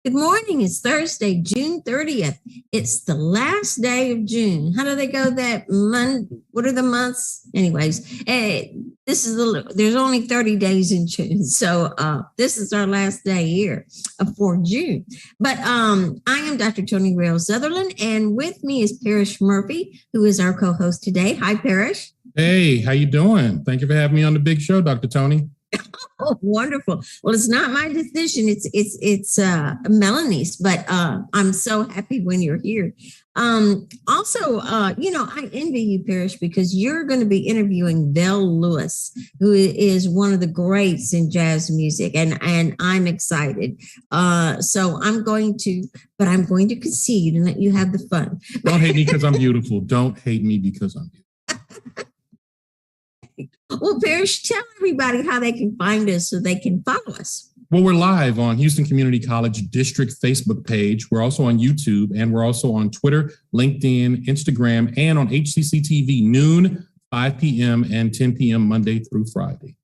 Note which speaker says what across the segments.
Speaker 1: Good morning. It's Thursday, June 30th. It's the last day of June. How do they go that month? What are the months? Anyways, there's only 30 days in June. So this is our last day here for June. But I am Dr. Tony Rail Sutherland, and with me is Parrish Murphy, who is our co-host today. Hi, Parrish.
Speaker 2: Hey, how you doing? Thank you for having me on the big show, Dr. Tony.
Speaker 1: Oh, wonderful. Well, it's not my decision. It's Melanie's, but I'm so happy when you're here. Also, I envy you, Parrish, because you're going to be interviewing Vel Lewis, who is one of the greats in jazz music, and I'm excited. So I'm going to concede and let you have the fun.
Speaker 2: Don't hate me because I'm beautiful. Don't hate me because I'm beautiful.
Speaker 1: Well, Parrish, tell everybody how they can find us so they can follow us.
Speaker 2: Well, we're live on Houston Community College District Facebook page. We're also on YouTube, and we're also on Twitter, LinkedIn, Instagram, and on HCCTV noon, 5 p.m. and 10 p.m. Monday through Friday.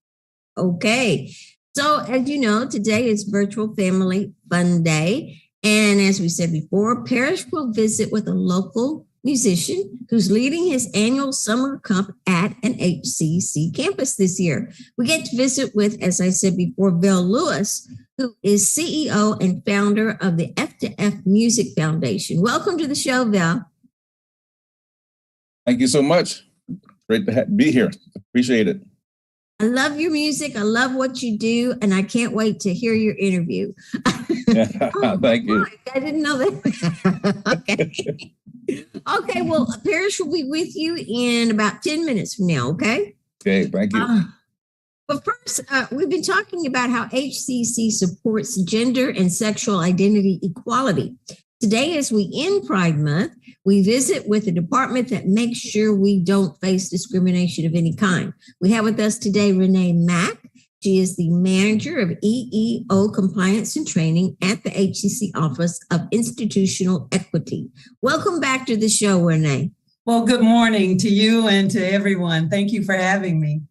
Speaker 1: Okay. So as you know, today is Virtual Family Fun Day. And as we said before, Parrish will visit with a local musician who's leading his annual summer camp at an HCC campus this year. We get to visit with, as I said before, Vel Lewis, who is CEO and founder of the F2F Music Foundation. Welcome to the show, Vel.
Speaker 3: Thank you so much. Great to be here. Appreciate it.
Speaker 1: I love your music. I love what you do, and I can't wait to hear your interview.
Speaker 3: Thank you.
Speaker 1: I didn't know that. Okay. Okay, well, Parrish will be with you in about 10 minutes from now, okay?
Speaker 3: Okay, thank you.
Speaker 1: But first, we've been talking about how HCC supports gender and sexual identity equality. Today, as we end Pride Month, we visit with a department that makes sure we don't face discrimination of any kind. We have with us today Renee Mack. She is the manager of EEO Compliance and Training at the HCC Office of Institutional Equity. Welcome back to the show, Renee.
Speaker 4: Well, good morning to you and to everyone. Thank you for having me.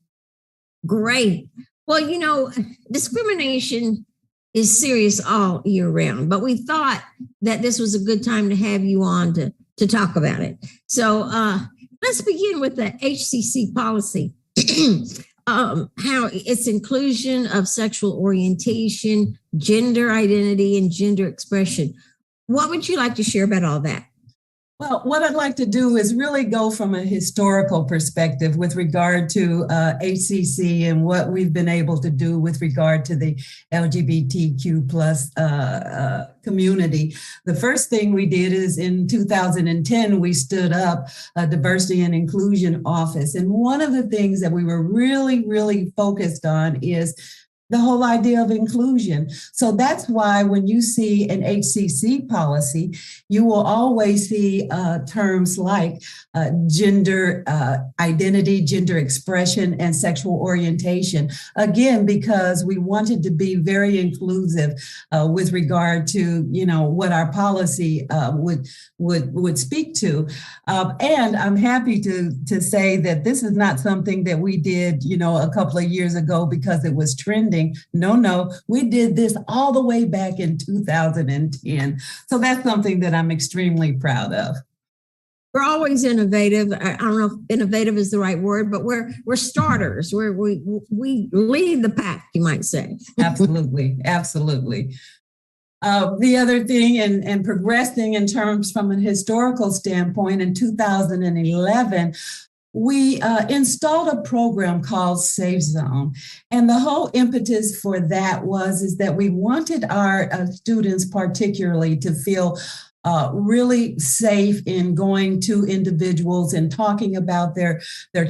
Speaker 1: Great. Well, discrimination is serious all year round, but we thought that this was a good time to have you on to talk about it. So let's begin with the HCC policy. How its inclusion of sexual orientation, gender identity, and gender expression. What would you like to share about all that?
Speaker 4: Well, what I'd like to do is really go from a historical perspective with regard to HCC and what we've been able to do with regard to the LGBTQ plus community. The first thing we did is in 2010, we stood up a diversity and inclusion office. And one of the things that we were really, really focused on is the whole idea of inclusion. So that's why when you see an HCC policy, you will always see terms like gender identity, gender expression, and sexual orientation. Again, because we wanted to be very inclusive with regard to, what our policy would speak to. And I'm happy to say that this is not something that we did, a couple of years ago because it was trending. No, we did this all the way back in 2010. So that's something that I'm extremely proud of.
Speaker 1: We're always innovative. I don't know if innovative is the right word, but we're starters. We lead the pack, you might say.
Speaker 4: Absolutely. The other thing, and progressing in terms from a historical standpoint, in 2011, we installed a program called Safe Zone. And the whole impetus for that is that we wanted our students particularly to feel really safe in going to individuals and talking about their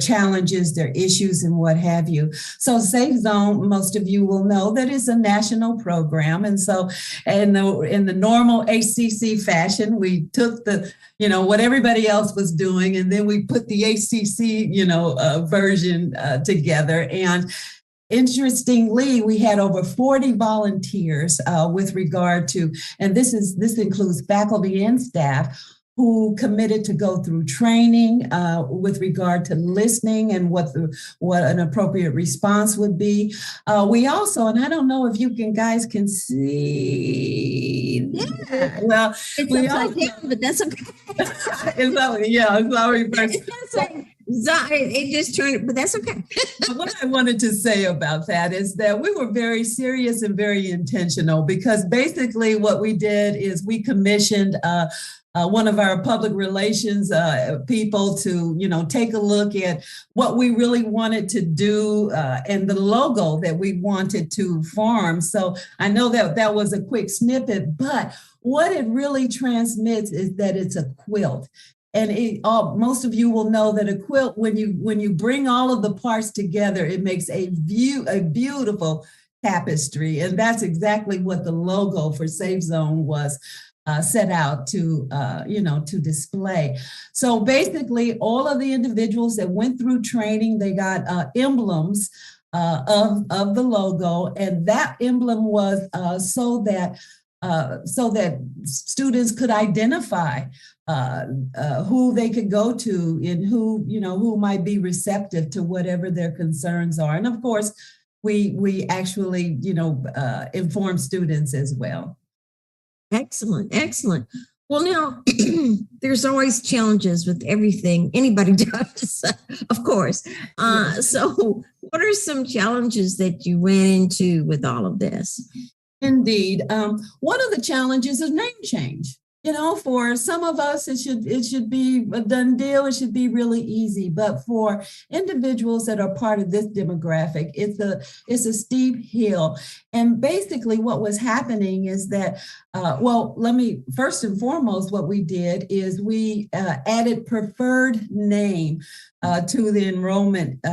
Speaker 4: challenges, their issues, and what have you. So Safe Zone, most of you will know that is a national program. And so in the normal HCC fashion, we took what everybody else was doing, and then we put the HCC, version together. And interestingly, we had over 40 volunteers with regard to, and this includes faculty and staff who committed to go through training with regard to listening and what an appropriate response would be. We also, and I don't know if you guys can see
Speaker 1: you. Yeah.
Speaker 4: Well,
Speaker 1: It's
Speaker 4: we
Speaker 1: upside down, but that's okay.
Speaker 4: it's already first.
Speaker 1: It just turned, but that's okay.
Speaker 4: What I wanted to say about that is that we were very serious and very intentional, because basically what we did is we commissioned one of our public relations people to, take a look at what we really wanted to do and the logo that we wanted to form. So I know that was a quick snippet, but what it really transmits is that it's a quilt. And most of you will know that a quilt, when you bring all of the parts together, it makes a beautiful tapestry. And that's exactly what the logo for Safe Zone was set out to, to display. So basically, all of the individuals that went through training, they got emblems of the logo, and that emblem was so that students could identify who they could go to and who might be receptive to whatever their concerns are. And of course, we actually, inform students as well.
Speaker 1: Excellent, excellent. Well, now, there's always challenges with everything anybody does, of course. So what are some challenges that you ran into with all of this?
Speaker 4: Indeed. One of the challenges is name change. For some of us, it should be a done deal. It should be really easy. But for individuals that are part of this demographic, it's a steep hill. And basically what was happening is that, first and foremost, what we did is we added preferred name to the enrollment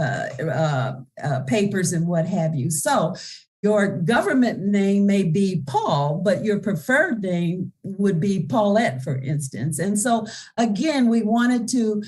Speaker 4: papers and what have you. So your government name may be Paul, but your preferred name would be Paulette, for instance. And so, again, we wanted to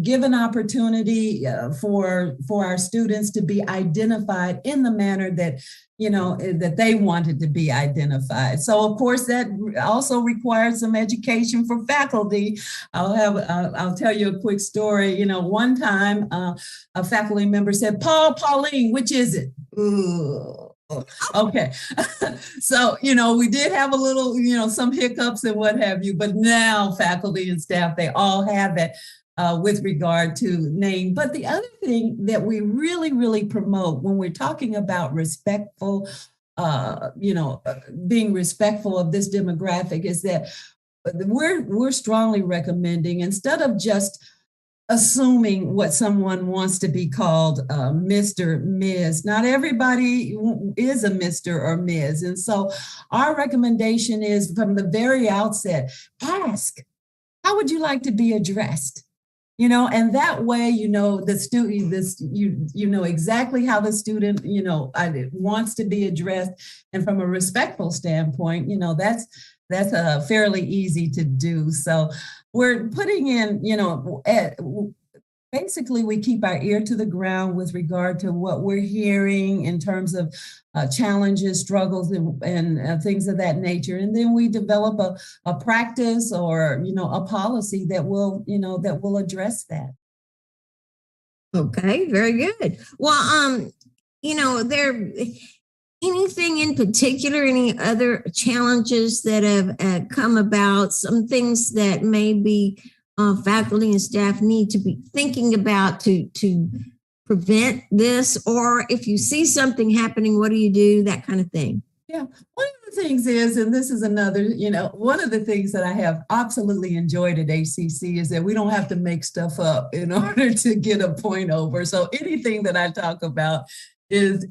Speaker 4: give an opportunity for our students to be identified in the manner that that they wanted to be identified. So, of course, that also requires some education for faculty. I'll tell you a quick story. One time a faculty member said, Pauline, which is it? Ooh. Okay. So, we did have a little, some hiccups and what have you, but now faculty and staff, they all have that with regard to name. But the other thing that we really, really promote when we're talking about respectful, being respectful of this demographic is that we're strongly recommending, instead of just assuming what someone wants to be called Mr., Ms. Not everybody is a Mr. or Ms. And so our recommendation is from the very outset, ask, how would you like to be addressed? And that way, the student, you know exactly how the student, wants to be addressed. And from a respectful standpoint, that's fairly easy to do. So we're putting in, basically we keep our ear to the ground with regard to what we're hearing in terms of challenges, struggles, and things of that nature. And then we develop a practice or, a policy that will address that.
Speaker 1: Okay, very good. Well, anything in particular, any other challenges that have come about, some things that maybe faculty and staff need to be thinking about to prevent this? Or if you see something happening, what do you do? That kind of thing.
Speaker 4: Yeah. One of the things is, and this is another, one of the things that I have absolutely enjoyed at HCC is that we don't have to make stuff up in order to get a point over. So anything that I talk about is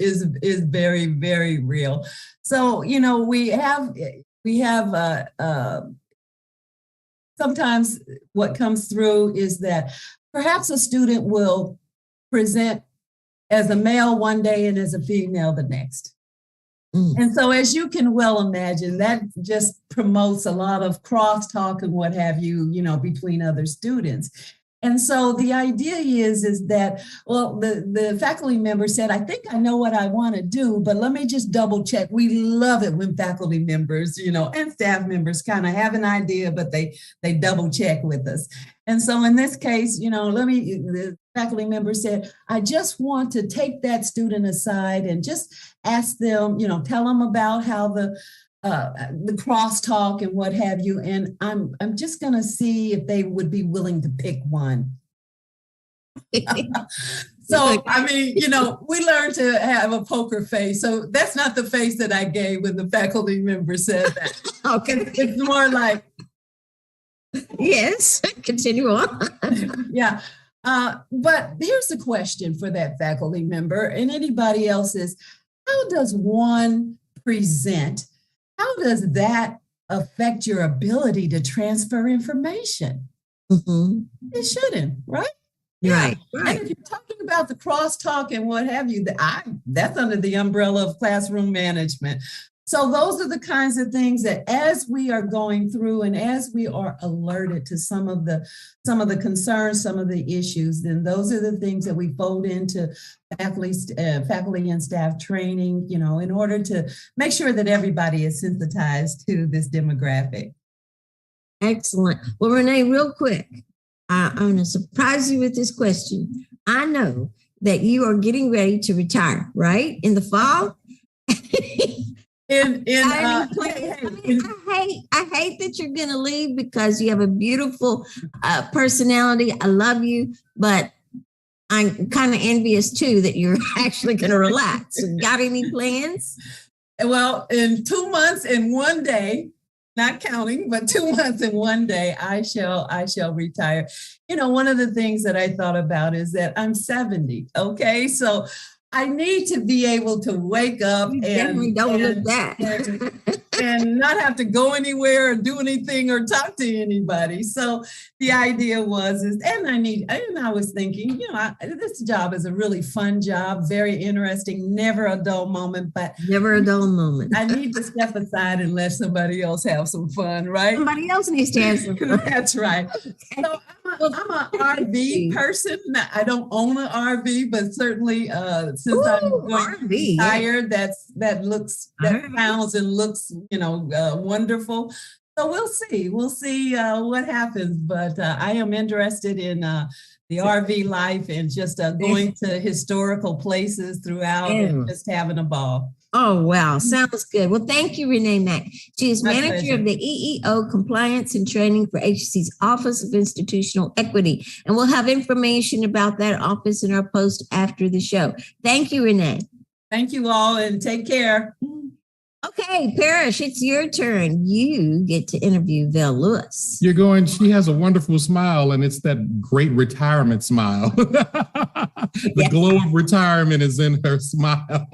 Speaker 4: very, very real. So, we have sometimes what comes through is that perhaps a student will present as a male one day and as a female the next. And so, as you can well imagine, that just promotes a lot of crosstalk and what have you, between other students. And so the idea is that, well, the faculty member said, I think I know what I want to do, but let me just double check. We love it when faculty members, and staff members kind of have an idea, but they double check with us. And so in this case, the faculty member said, I just want to take that student aside and just ask them, tell them about how the the crosstalk and what have you. And I'm just going to see if they would be willing to pick one. So, I mean, we learned to have a poker face. So that's not the face that I gave when the faculty member said that.
Speaker 1: Okay.
Speaker 4: It's more like,
Speaker 1: yes, continue on.
Speaker 4: yeah. But here's the question for that faculty member and anybody else is, how does one present? How does that affect your ability to transfer information?
Speaker 1: Mm-hmm.
Speaker 4: It shouldn't, right?
Speaker 1: Right,
Speaker 4: Yeah.
Speaker 1: right.
Speaker 4: And if you're talking about the crosstalk and what have you, that's under the umbrella of classroom management. So those are the kinds of things that as we are going through and as we are alerted to some of the concerns, some of the issues, then those are the things that we fold into faculty and staff training, in order to make sure that everybody is sensitized to this demographic.
Speaker 1: Excellent. Well, Renee, real quick, I'm going to surprise you with this question. I know that you are getting ready to retire, right? In the fall? I hate that you're going to leave because you have a beautiful personality. I love you, but I'm kind of envious too that you're actually going to relax. Got any plans?
Speaker 4: Well, in 2 months and 1 day, not counting, but 2 months and 1 day, I shall retire. One of the things that I thought about is that I'm 70. Okay, so I need to be able to wake up and not have to go anywhere or do anything or talk to anybody. So the idea was, I was thinking, this job is a really fun job, very interesting, never a dull moment, but
Speaker 1: never a dull moment.
Speaker 4: I need to step aside and let somebody else have some fun, right?
Speaker 1: Somebody else needs to have some fun.
Speaker 4: That's right. Okay. So I'm an RV person. I don't own an RV, but certainly since I'm going retired, that sounds and looks, wonderful. So we'll see. We'll see what happens. But I am interested in the RV life and just going to historical places throughout and just having a ball.
Speaker 1: Oh, wow. Sounds good. Well, thank you, Renee Mack. She is manager of the EEO Compliance and Training for HCC's Office of Institutional Equity. And we'll have information about that office in our post after the show. Thank you, Renee.
Speaker 4: Thank you all and take care.
Speaker 1: Okay, Parrish, it's your turn. You get to interview Vel Lewis.
Speaker 2: She has a wonderful smile, and it's that great retirement smile. The glow of retirement is in her smile.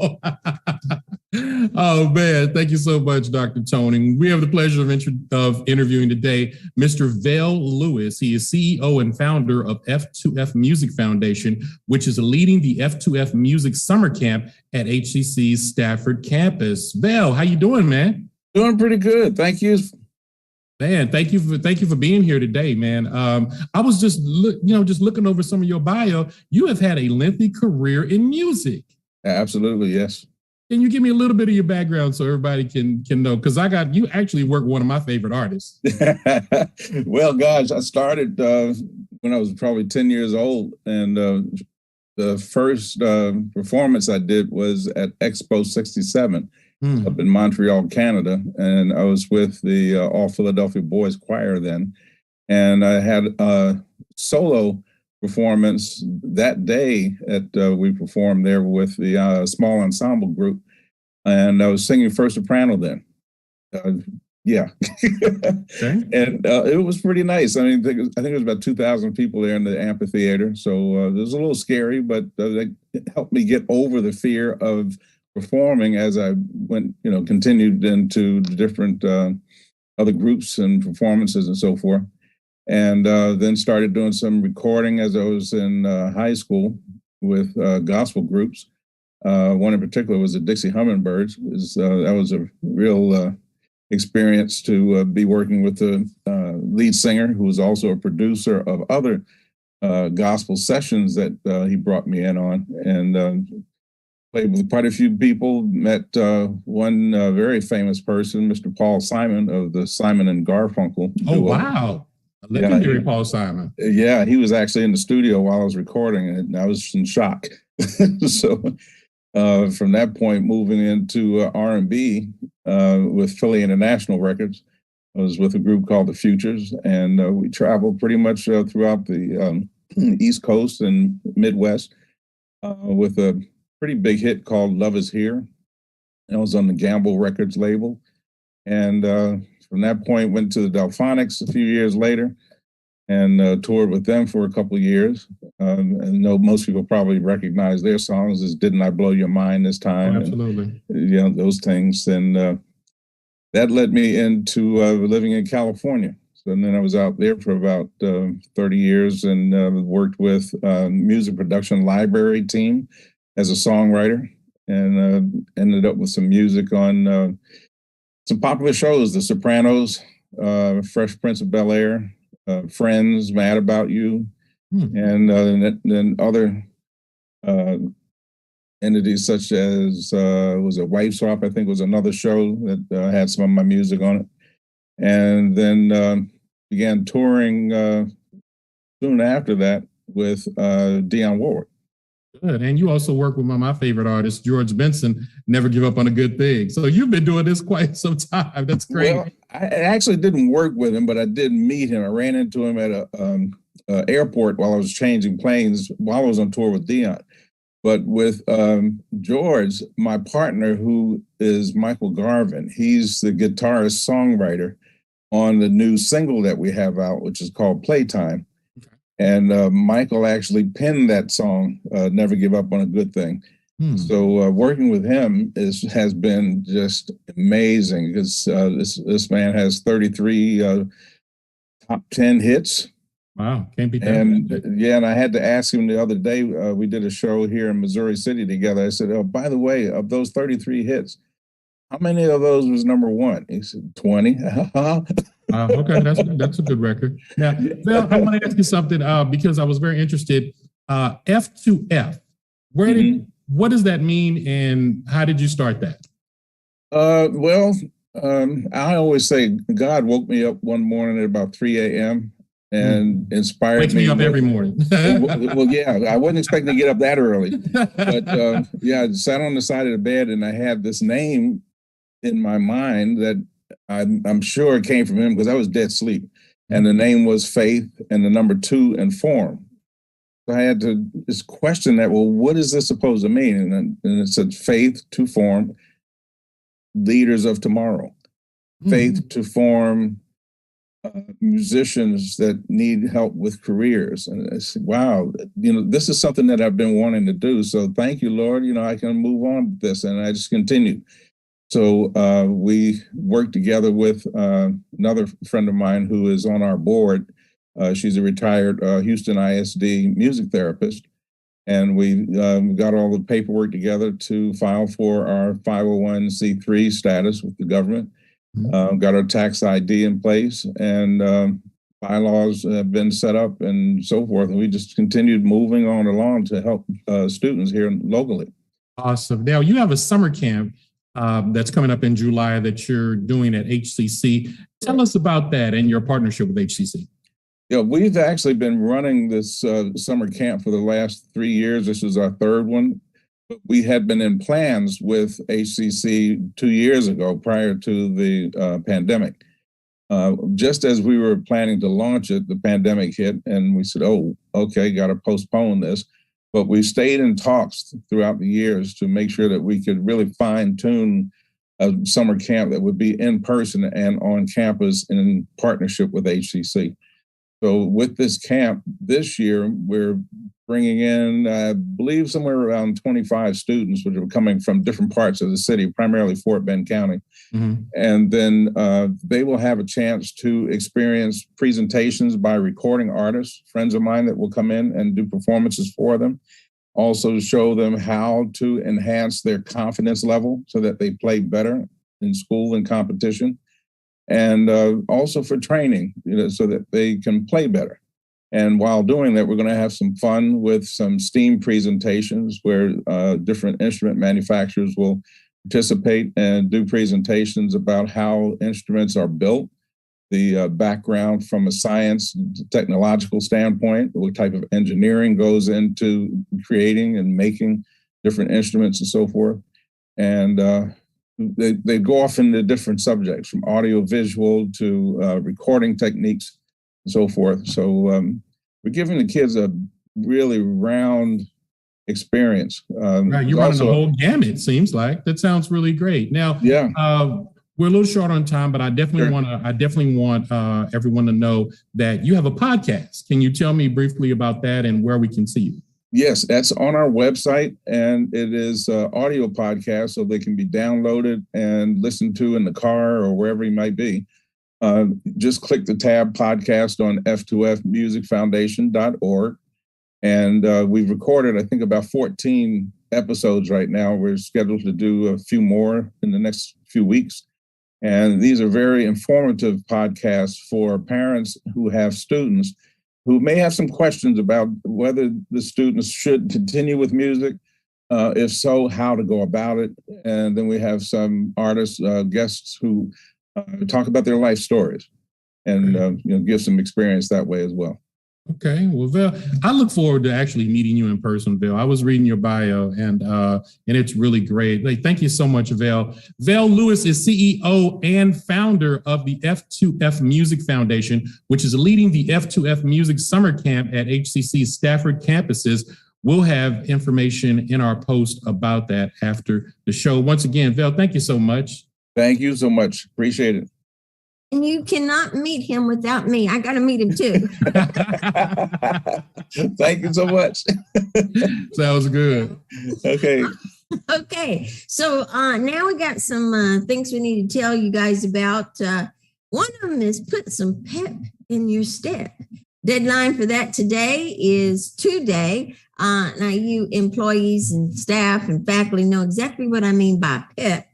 Speaker 2: Oh, man. Thank you so much, Dr. Toning. We have the pleasure of interviewing today Mr. Vel Lewis. He is CEO and founder of F2F Music Foundation, which is leading the F2F Music Summer Camp at HCC's Stafford campus. Vel, how you doing, man?
Speaker 3: Doing pretty good. Thank you.
Speaker 2: Man, thank you for being here today, man. I was just looking over some of your bio. You have had a lengthy career in music.
Speaker 3: Absolutely, yes.
Speaker 2: Can you give me a little bit of your background so everybody can know? Because you actually work with one of my favorite artists.
Speaker 3: Well, guys, I started when I was probably 10 years old, and the first performance I did was at Expo 67 up in Montreal, Canada, and I was with the All Philadelphia Boys Choir then, and I had a solo performance that day we performed there with the small ensemble group, and I was singing first soprano then. Yeah. Okay. And it was pretty nice. I mean, I think it was about 2,000 people there in the amphitheater, so it was a little scary, but it helped me get over the fear of performing as I went, continued into the different other groups and performances and so forth. And then started doing some recording as I was in high school with gospel groups. One in particular was the Dixie Hummingbirds. That was a real experience to be working with the lead singer, who was also a producer of other gospel sessions that he brought me in on. And played with quite a few people, met one very famous person, Mr. Paul Simon of the Simon and Garfunkel.
Speaker 2: Oh, wow. Legendary Paul Simon.
Speaker 3: Yeah, he was actually in the studio while I was recording it, and I was in shock. So From that point, moving into R&B with Philly International Records. I was with a group called the Futures, and we traveled pretty much throughout the East Coast and Midwest with a pretty big hit called Love Is Here. I was on the Gamble Records label. And from that point, went to the Delphonics a few years later and toured with them for a couple of years. And I know most people probably recognize their songs as Didn't I Blow Your Mind This Time?
Speaker 2: Oh, absolutely.
Speaker 3: And, you know, those things. And that led me into living in California. So then I was out there for about 30 years and worked with music production library team as a songwriter, and ended up with some music on some popular shows, The Sopranos, Fresh Prince of Bel-Air, Friends, Mad About You, and then other entities such as was it Wife Swap, I think was another show that had some of my music on it. And then began touring soon after that with Dionne Warwick.
Speaker 2: Good. And you also work with my favorite artist, George Benson, Never Give Up on a Good Thing. So you've been doing this quite some time. That's great.
Speaker 3: Well, I actually didn't work with him, but I did meet him. I ran into him at a airport while I was changing planes while I was on tour with Dionne. But with George, my partner, who is Michael Garvin, he's the guitarist songwriter on the new single that we have out, which is called Playtime. And Michael actually penned that song, Never Give Up on a Good Thing. So working with him has been just amazing, because this man has 33 top 10 hits.
Speaker 2: Wow, can't beat that.
Speaker 3: And yeah, and I had to ask him the other day, we did a show here in Missouri City together. I said, oh, by the way, of those 33 hits, how many of those was number one? He said, 20.
Speaker 2: Okay, that's a good record. Now, Vel, I want to ask you something because I was very interested. F2F, what does that mean, and how did you start that?
Speaker 3: Well, I always say God woke me up one morning at about 3 a.m. and inspired
Speaker 2: Wakes me up every morning.
Speaker 3: Well, yeah, I wasn't expecting to get up that early, but yeah, I sat on the side of the bed and I had this name in my mind that I'm sure it came from him, because I was dead asleep. And the name was Faith and the number 2 and Form. So I had to just question that, well, what is this supposed to mean? And it said faith to form leaders of tomorrow, faith to form musicians that need help with careers. And I said, wow, this is something that I've been wanting to do. So thank you, Lord, I can move on with this. And I just continued. So we worked together with another friend of mine who is on our board. She's a retired Houston ISD music therapist. And we got all the paperwork together to file for our 501c3 status with the government. Got our tax ID in place, and bylaws have been set up and so forth. And we just continued moving on along to help students here locally. Awesome.
Speaker 2: Now, you have a summer camp that's coming up in July that you're doing at HCC. Tell us about that and your partnership with HCC.
Speaker 3: Yeah, we've actually been running this summer camp for the last 3 years. This is our third one. We had been in plans with HCC 2 years ago, prior to the pandemic. Just as we were planning to launch it, the pandemic hit, and we said, oh, okay, got to postpone this. But we stayed in talks throughout the years to make sure that we could really fine tune a summer camp that would be in person and on campus in partnership with HCC. So with this camp this year, we're bringing in, I believe, somewhere around 25 students, which are coming from different parts of the city, primarily Fort Bend County. And then they will have a chance to experience presentations by recording artists, friends of mine that will come in and do performances for them. Also show them how to enhance their confidence level so that they play better in school and competition. And also for training, so that they can play better. And while doing that, we're going to have some fun with some STEAM presentations where different instrument manufacturers will participate and do presentations about how instruments are built, the background from a science, technological standpoint, what type of engineering goes into creating and making different instruments and so forth. And they go off into different subjects, from audio visual to recording techniques and so forth. So we're giving the kids a really round experience.
Speaker 2: Right, you're running the whole gamut, seems like. That sounds really great. Now,
Speaker 3: yeah.
Speaker 2: We're a little short on time, but I definitely want everyone to know that you have a podcast. Can you tell me briefly about that and where we can see you?
Speaker 3: Yes, that's on our website, and it is audio podcast, so they can be downloaded and listened to in the car or wherever you might be. Just click the tab podcast on F2F Music Foundation.org. And we've recorded, I think, about 14 episodes right now. We're scheduled to do a few more in the next few weeks. And these are very informative podcasts for parents who have students who may have some questions about whether the students should continue with music. If so, how to go about it. And then we have some artists, guests who talk about their life stories and give some experience that way as well.
Speaker 2: Okay, well, Vel, I look forward to actually meeting you in person, Vel. I was reading your bio, and it's really great. Thank you so much, Vel. Vale Lewis is CEO and founder of the F2F Music Foundation, which is leading the F2F Music Summer Camp at HCC's Stafford campuses. We'll have information in our post about that after the show. Once again, Vel, thank you so much.
Speaker 3: Thank you so much. Appreciate it.
Speaker 1: And you cannot meet him without me. I got to meet him too.
Speaker 3: Thank you so much.
Speaker 2: Sounds good.
Speaker 3: Okay.
Speaker 1: Okay. So now we got some things we need to tell you guys about. One of them is put some pep in your step. Deadline for that today is today. Now you employees and staff and faculty know exactly what I mean by pep.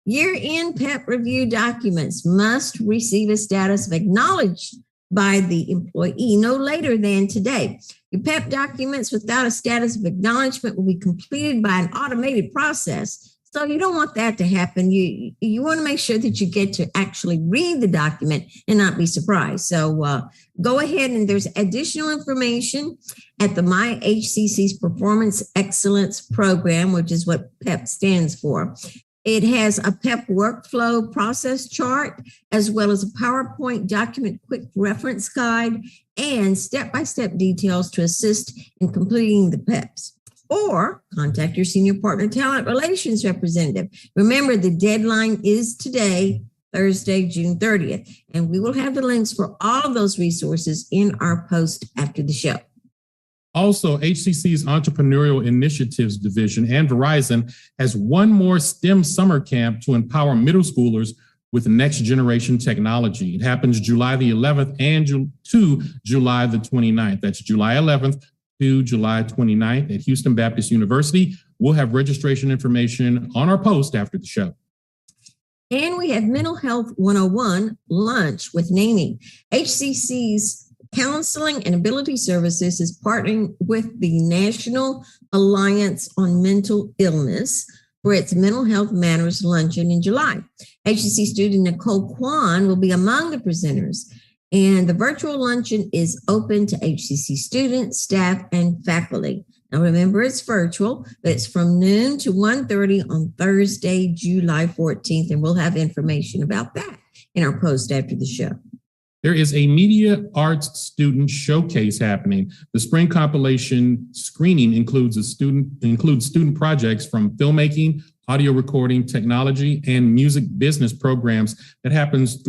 Speaker 1: Year-end PEP review documents must receive a status of acknowledged by the employee no later than today. Your PEP documents without a status of acknowledgement will be completed by an automated process. So you don't want that to happen. You want to make sure that you get to actually read the document and not be surprised. So go ahead, and there's additional information at the My HCC's Performance Excellence Program, which is what PEP stands for. It has a PEP workflow process chart, as well as a PowerPoint document quick reference guide and step-by-step details to assist in completing the PEPs. Or contact your senior partner talent relations representative. Remember, the deadline is today, Thursday, June 30th, and we will have the links for all of those resources in our post after the show.
Speaker 2: Also, HCC's Entrepreneurial Initiatives Division and Verizon has one more STEM summer camp to empower middle schoolers with next generation technology. It happens July the 11th and to July the 29th. That's July 11th to July 29th at Houston Baptist University. We'll have registration information on our post after the show.
Speaker 1: And we have Mental Health 101 lunch with Naming. HCC's Counseling and Ability Services is partnering with the National Alliance on Mental Illness for its Mental Health Matters Luncheon in July. HCC student Nicole Kwan will be among the presenters, and the virtual luncheon is open to HCC students, staff, and faculty. Now remember, it's virtual, but it's from noon to 1:30 on Thursday, July 14th, and we'll have information about that in our post after the show.
Speaker 2: There is a media arts student showcase happening. The spring compilation screening includes student projects from filmmaking, audio recording, technology, and music business programs that happens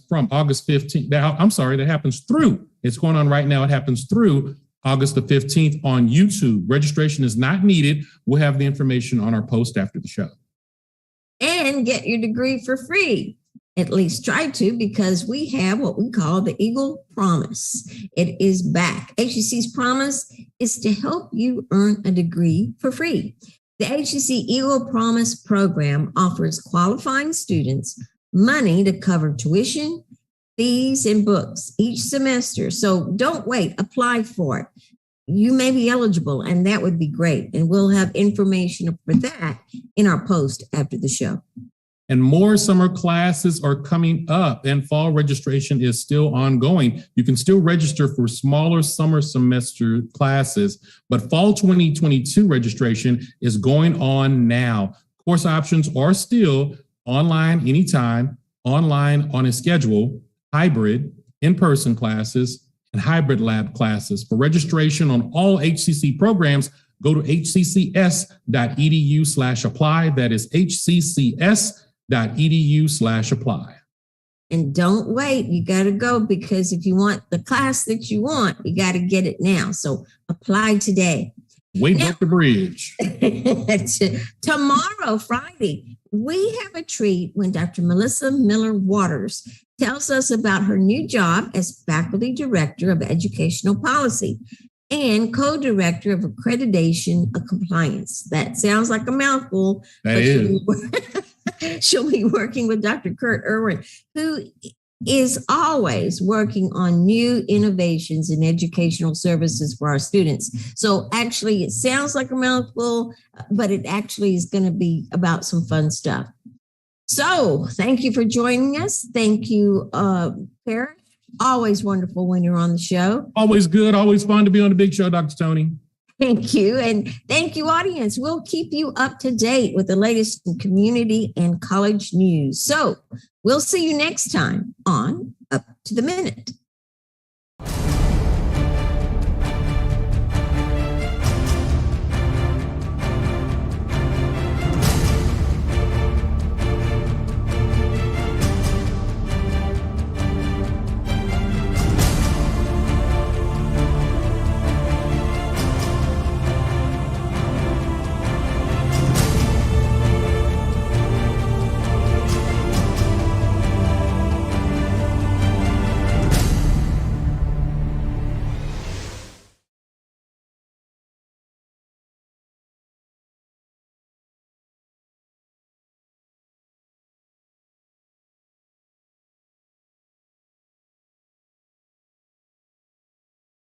Speaker 2: from August 15th. That happens through, it's going on right now. It happens through August the 15th on YouTube. Registration is not needed. We'll have the information on our post after the show.
Speaker 1: And get your degree for free. At least try to, because we have what we call the Eagle Promise. It is back. HCC's promise is to help you earn a degree for free. The HCC Eagle Promise program offers qualifying students money to cover tuition, fees, and books each semester. So don't wait, apply for it. You may be eligible, and that would be great. And we'll have information for that in our post after the show.
Speaker 2: And more summer classes are coming up, and fall registration is still ongoing. You can still register for smaller summer semester classes, but fall 2022 registration is going on now. Course options are still online anytime, online on a schedule, hybrid, in-person classes, and hybrid lab classes. For registration on all HCC programs, go to hccs.edu/apply. That is hccs.edu/apply.
Speaker 1: And don't wait. You got to go, because if you want the class that you want, you got to get it now. So apply today.
Speaker 2: Wait up the bridge.
Speaker 1: Tomorrow, Friday, we have a treat when Dr. Melissa Miller Waters tells us about her new job as Faculty Director of Educational Policy and Co-Director of Accreditation and Compliance. That sounds like a mouthful.
Speaker 2: That is.
Speaker 1: She'll be working with Dr. Kurt Irwin, who is always working on new innovations in educational services for our students. So actually, it sounds like a mouthful, but it actually is going to be about some fun stuff. So thank you for joining us. Thank you, Parrish. Always wonderful when you're on the show.
Speaker 2: Always good. Always fun to be on the big show, Dr. Tony.
Speaker 1: Thank you. And thank you, audience. We'll keep you up to date with the latest in community and college news. So we'll see you next time on Up to the Minute.